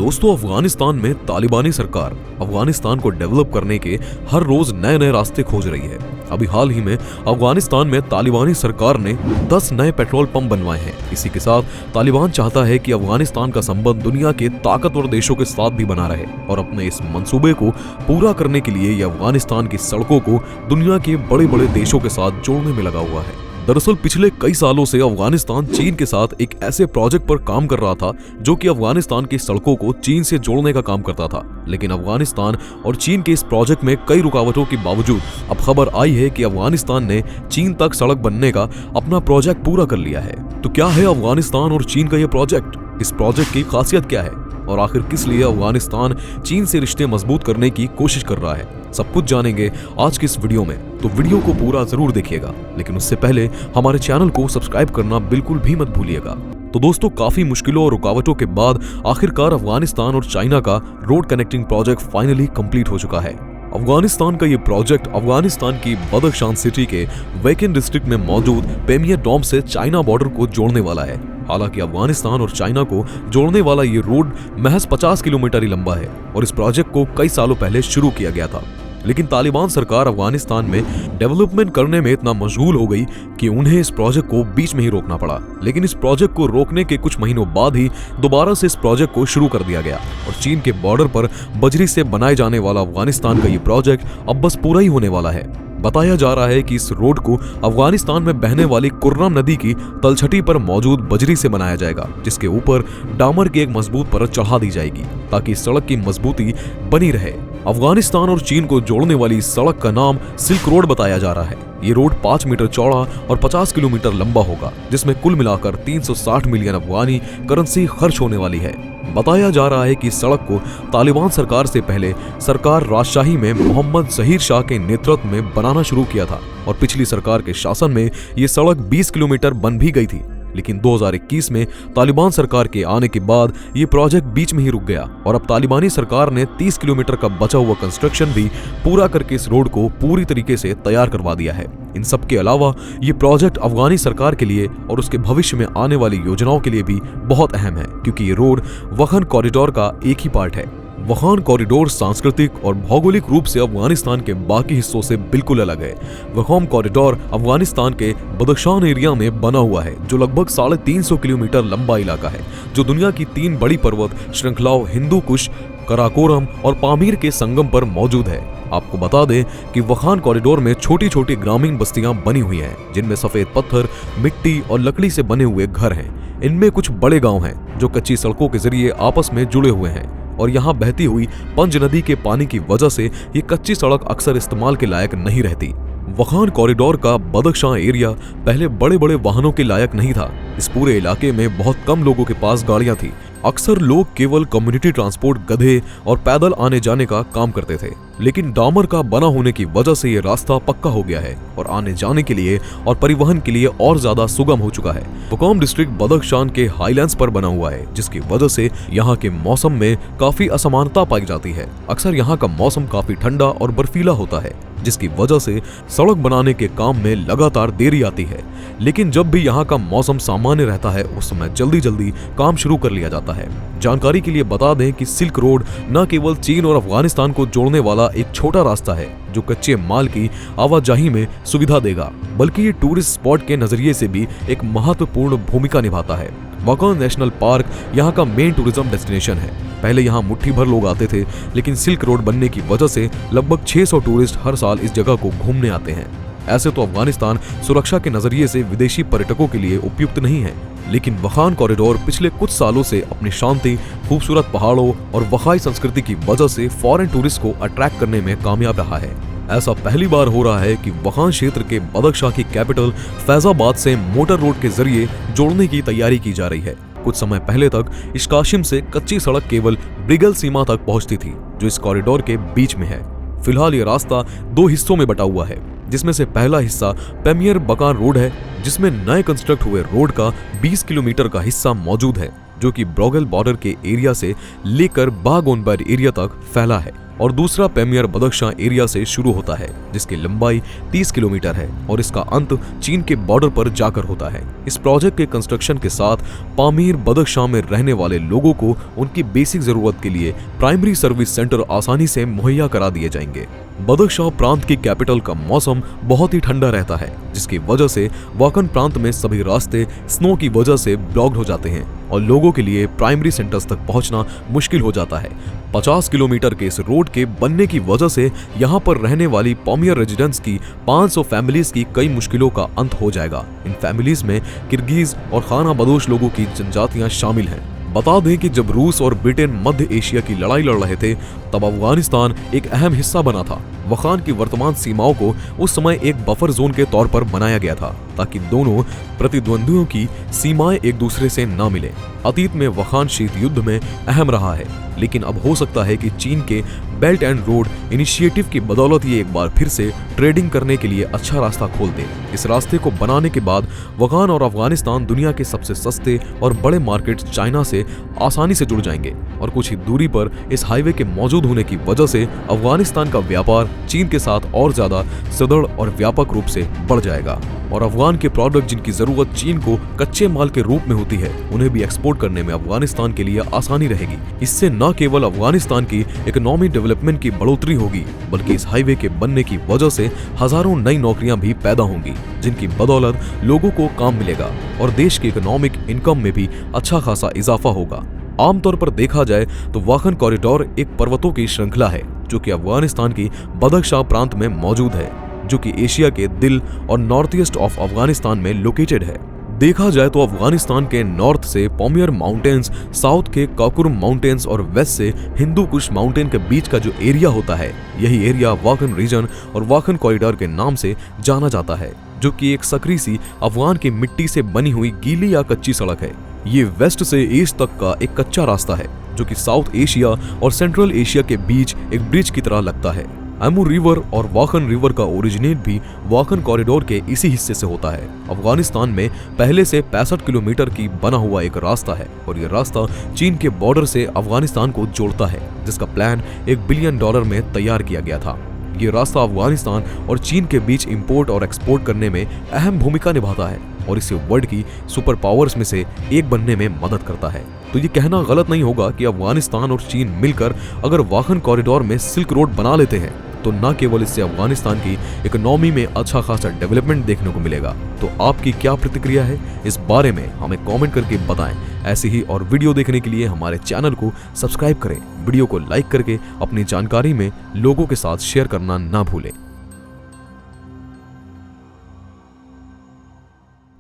दोस्तों, अफगानिस्तान में तालिबानी सरकार अफगानिस्तान को डेवलप करने के हर रोज नए नए रास्ते खोज रही है। अभी हाल ही में अफगानिस्तान में तालिबानी सरकार ने 10 नए पेट्रोल पंप बनवाए हैं। इसी के साथ तालिबान चाहता है कि अफगानिस्तान का संबंध दुनिया के ताकतवर देशों के साथ भी बना रहे और अपने इस मंसूबे को पूरा करने के लिए यह अफगानिस्तान की सड़कों को दुनिया के बड़े बड़े देशों के साथ जोड़ने में लगा हुआ है। दरअसल पिछले कई सालों से अफगानिस्तान चीन के साथ एक ऐसे प्रोजेक्ट पर काम कर रहा था जो कि अफगानिस्तान की सड़कों को चीन से जोड़ने का काम करता था। लेकिन अफगानिस्तान और चीन के इस प्रोजेक्ट में कई रुकावटों के बावजूद अब खबर आई है कि अफगानिस्तान ने चीन तक सड़क बनने का अपना प्रोजेक्ट पूरा कर लिया है। तो क्या है अफगानिस्तान और चीन का यह प्रोजेक्ट? इस प्रोजेक्ट की खासियत क्या है और आखिर किस लिए अफगानिस्तान चीन से रिश्ते मजबूत करने की कोशिश कर रहा है, सब कुछ जानेंगे आज की इस वीडियो में। तो वीडियो को पूरा जरूर देखिएगा, लेकिन उससे पहले हमारे चैनल को सब्सक्राइब करना बिल्कुल भी मत भूलिएगा। तो दोस्तों, काफी मुश्किलों और रुकावटों के बाद आखिरकार अफगानिस्तान और चाइना का road connecting project finally complete हो चुका है। अफगानिस्तान का ये प्रोजेक्ट अफगानिस्तान की बदख्शान सिटी के वेकिन डिस्ट्रिक्ट में मौजूद पेमियर डॉम से चाइना बॉर्डर को जोड़ने वाला है। हालांकि अफगानिस्तान और चाइना को जोड़ने वाला ये रोड महज 50 किलोमीटर ही लंबा है और इस प्रोजेक्ट को कई सालों पहले शुरू किया गया था। लेकिन तालिबान सरकार अफगानिस्तान में डेवलपमेंट करने में इतना मशगूल हो गई कि उन्हें इस प्रोजेक्ट को बीच में ही रोकना पड़ा। लेकिन इस प्रोजेक्ट को रोकने के कुछ महीनों बाद ही दोबारा से इस प्रोजेक्ट को शुरू कर दिया गया और चीन के बॉर्डर पर बजरी से बनाए जाने वाला अफगानिस्तान का ये प्रोजेक्ट अब बस पूरा ही होने वाला है। बताया जा रहा है कि इस रोड को अफगानिस्तान में बहने वाली कुर्रम नदी की तलछटी पर मौजूद बजरी से बनाया जाएगा, जिसके ऊपर डामर की एक मजबूत परत चढ़ा दी जाएगी ताकि सड़क की मजबूती बनी रहे। अफगानिस्तान और चीन को जोड़ने वाली सड़क का नाम सिल्क रोड बताया जा रहा है। ये रोड 5 मीटर चौड़ा और 50 किलोमीटर लंबा होगा, जिसमें कुल मिलाकर 360 मिलियन अफगानी करेंसी खर्च होने वाली है। बताया जा रहा है कि सड़क को तालिबान सरकार से पहले सरकार राजशाही में मोहम्मद जहीर शाह के नेतृत्व में बनाना शुरू किया था और पिछली सरकार के शासन में ये सड़क 20 किलोमीटर बन भी गई थी। लेकिन 2021 में तालिबान सरकार के आने के बाद ये प्रोजेक्ट बीच में ही रुक गया और अब तालिबानी सरकार ने 30 किलोमीटर का बचा हुआ कंस्ट्रक्शन भी पूरा करके इस रोड को पूरी तरीके से तैयार करवा दिया है। इन सब के अलावा ये प्रोजेक्ट अफगानी सरकार के लिए और उसके भविष्य में आने वाली योजनाओं के लिए भी बहुत अहम है, क्योंकि ये रोड वखान कॉरिडोर का एक ही पार्ट है। वखान कॉरिडोर सांस्कृतिक और भौगोलिक रूप से अफगानिस्तान के बाकी हिस्सों से बिल्कुल अलग है। वखान कॉरिडोर अफगानिस्तान के बदख्शान एरिया में बना हुआ है, जो लगभग 350 किलोमीटर लंबा इलाका है, जो दुनिया की 3 बड़ी पर्वत श्रृंखलाओं हिंदू कुश, कराकोरम और पामीर के संगम पर मौजूद है। आपको बता दें कि वखान कॉरिडोर में छोटी छोटी ग्रामीण बस्तियां बनी हुई हैं, जिनमें सफेद पत्थर, मिट्टी और लकड़ी से बने हुए घर हैं। इनमें कुछ बड़े गांव हैं जो कच्ची सड़कों के जरिए आपस में जुड़े हुए हैं और यहाँ बहती हुई पंज नदी के पानी की वजह से ये कच्ची सड़क अक्सर इस्तेमाल के लायक नहीं रहती। वखान कॉरिडोर का बदख्शां एरिया पहले बड़े बड़े वाहनों के लायक नहीं था। इस पूरे इलाके में बहुत कम लोगों के पास गाड़ियां थी। अक्सर लोग केवल कम्युनिटी ट्रांसपोर्ट, गधे और पैदल आने जाने का काम करते थे। लेकिन डामर का बना होने की वजह से ये रास्ता पक्का हो गया है और आने जाने के लिए और परिवहन के लिए और ज्यादा सुगम हो चुका है। वकाम डिस्ट्रिक्ट बदख्शान के हाईलैंड्स पर बना हुआ है, जिसकी वजह से यहाँ के मौसम में काफी असमानता पाई जाती है। अक्सर यहाँ का मौसम काफी ठंडा और बर्फीला होता है, जिसकी वजह से सड़क बनाने के काम में लगातार देरी आती है। लेकिन जब भी यहाँ का मौसम सामान्य रहता है, उस समय जल्दी जल्दी काम शुरू कर लिया जाता है। जानकारी के लिए बता दें कि सिल्क रोड न केवल चीन और अफगानिस्तान को जोड़ने वाला एक छोटा रास्ता है जो कच्चे माल की आवाजाही में सुविधा देगा, बल्कि ये टूरिस्ट स्पॉट के नजरिए से भी एक महत्वपूर्ण भूमिका निभाता है। वकान नेशनल पार्क यहाँ का मेन टूरिज्म डेस्टिनेशन है। पहले यहाँ मुट्ठी भर लोग आते थे, लेकिन सिल्क रोड बनने की वजह से लगभग 600 टूरिस्ट हर साल इस जगह को घूमने आते हैं। ऐसे तो अफगानिस्तान सुरक्षा के नजरिए से विदेशी पर्यटकों के लिए उपयुक्त नहीं है, लेकिन वखान कॉरिडोर पिछले कुछ सालों से अपनी शांति, खूबसूरत पहाड़ों और वखाई संस्कृति की वजह से फॉरेन टूरिस्ट को अट्रैक्ट करने में कामयाब रहा है। ऐसा पहली बार हो रहा है कि वखान क्षेत्र के बदख्शां की कैपिटल फैजाबाद से मोटर रोड के जरिए जोड़ने की तैयारी की जा रही है। कुछ समय पहले तक इस काशिम से कच्ची सड़क केवल ब्रिगल सीमा तक पहुंचती थी, जो इस कॉरिडोर के बीच में है। फिलहाल ये रास्ता 2 हिस्सों में बटा हुआ है, जिसमें से पहला हिस्सा पेमियर बकान रोड है, जिसमें नए कंस्ट्रक्ट हुए रोड का 20 किलोमीटर का हिस्सा मौजूद है, जो कि ब्रोगल बॉर्डर के एरिया से लेकर बागोनबर एरिया तक फैला है। और दूसरा पैमियर बदख्शां एरिया से शुरू होता है, जिसकी लंबाई 30 किलोमीटर है और इसका अंत चीन के बॉर्डर पर जाकर होता है। इस प्रोजेक्ट के कंस्ट्रक्शन के साथ पामीर बदख्शां में रहने वाले लोगों को उनकी बेसिक जरूरत के लिए प्राइमरी सर्विस सेंटर आसानी से मुहैया करा दिए जाएंगे। बदख्शां प्रांत की कैपिटल का मौसम बहुत ही ठंडा रहता है, जिसकी वजह से वाकन प्रांत में सभी रास्ते स्नो की वजह से ब्लॉक्ड हो जाते हैं और लोगों के लिए प्राइमरी सेंटर्स तक पहुंचना मुश्किल हो जाता है। 50 किलोमीटर के इस रोड के बनने की वजह से यहाँ पर रहने वाली पामीर रेजिडेंट्स की 500 फैमिलीज की कई मुश्किलों का अंत हो जाएगा। इन फैमिलीज में किर्गिज और खाना बदोश लोगों की जनजातियां शामिल हैं। बता दें कि जब रूस और ब्रिटेन मध्य एशिया की लड़ाई लड़ रहे थे, तब अफगानिस्तान एक अहम हिस्सा बना था। वखान की वर्तमान सीमाओं को उस समय एक बफर जोन के तौर पर बनाया गया था, ताकि दोनों प्रतिद्वंदियों की सीमाएं एक दूसरे से न मिले। अतीत में वखान शीत युद्ध में अहम रहा है, लेकिन अब हो सकता है कि चीन के बेल्ट एंड रोड इनिशिएटिव की बदौलत ये एक बार फिर से ट्रेडिंग करने के लिए अच्छा रास्ता खोल दे। इस रास्ते को बनाने के बाद वखान और अफगानिस्तान दुनिया के सबसे सस्ते और बड़े मार्केट चाइना से आसानी से जुड़ जाएंगे और कुछ ही दूरी पर इस हाईवे के मौजूद होने की वजह से अफगानिस्तान का व्यापार चीन के साथ और ज्यादा सुदृढ़ और व्यापक रूप से बढ़ जाएगा और अफगान के प्रोडक्ट जिनकी जरूरत चीन को कच्चे माल के रूप में होती है, उन्हें भी एक्सपोर्ट करने में अफगानिस्तान के लिए आसानी रहेगी। इससे न केवल अफगानिस्तान की इकोनॉमिक डेवलपमेंट की बढ़ोतरी होगी, बल्कि इस हाईवे के बनने की वजह से हजारों नई नौकरियां भी पैदा होंगी, जिनकी बदौलत लोगों को काम मिलेगा और देश की इकोनॉमिक इनकम में भी अच्छा खासा इजाफा होगा। आमतौर पर देखा जाए तो वाखन कॉरिडोर एक पर्वतों की श्रृंखला है, जो कि अफगानिस्तान की बदख्शां प्रांत में मौजूद है, जो कि एशिया के दिल और नॉर्थ ईस्ट ऑफ अफगानिस्तान में लोकेटेड है। देखा जाए तो अफगानिस्तान के नॉर्थ से पामीर माउंटेन्स, साउथ के काकुरम माउंटेन्स और वेस्ट से हिंदू कुश माउंटेन के बीच का जो एरिया होता है, यही एरिया वाखन रीजन और वाखन कॉरिडोर के नाम से जाना जाता है, जो कि एक सकरी सी अफगान की मिट्टी से बनी हुई गीली या कच्ची सड़क है। ये वेस्ट से ईस्ट तक का एक कच्चा रास्ता है, जो कि साउथ एशिया और सेंट्रल एशिया के बीच एक ब्रिज की तरह लगता है। एमू रिवर और वाखन रिवर का ओरिजिनेट भी वाखन कॉरिडोर के इसी हिस्से से होता है। अफगानिस्तान में पहले से 65 किलोमीटर की बना हुआ एक रास्ता है और ये रास्ता चीन के बॉर्डर से अफगानिस्तान को जोड़ता है, जिसका प्लान $1 बिलियन में तैयार किया गया था। ये रास्ता अफगानिस्तान और चीन के बीच इंपोर्ट और एक्सपोर्ट करने में अहम भूमिका निभाता है और इसे वर्ल्ड की सुपर पावर्स में से एक बनने में मदद करता है। तो ये कहना गलत नहीं होगा कि अफगानिस्तान और चीन मिलकर अगर वाखन कॉरिडोर में सिल्क रोड बना लेते हैं, तो न केवल इससे अफगानिस्तान की इकोनॉमी में अच्छा खासा डेवलपमेंट देखने को मिलेगा। तो आपकी क्या प्रतिक्रिया है इस बारे में, हमें कमेंट करके बताएं। ऐसी ही और वीडियो देखने के लिए हमारे चैनल को सब्सक्राइब करें, वीडियो को लाइक करके अपनी जानकारी में लोगों के साथ शेयर करना ना भूलें।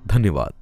धन्यवाद।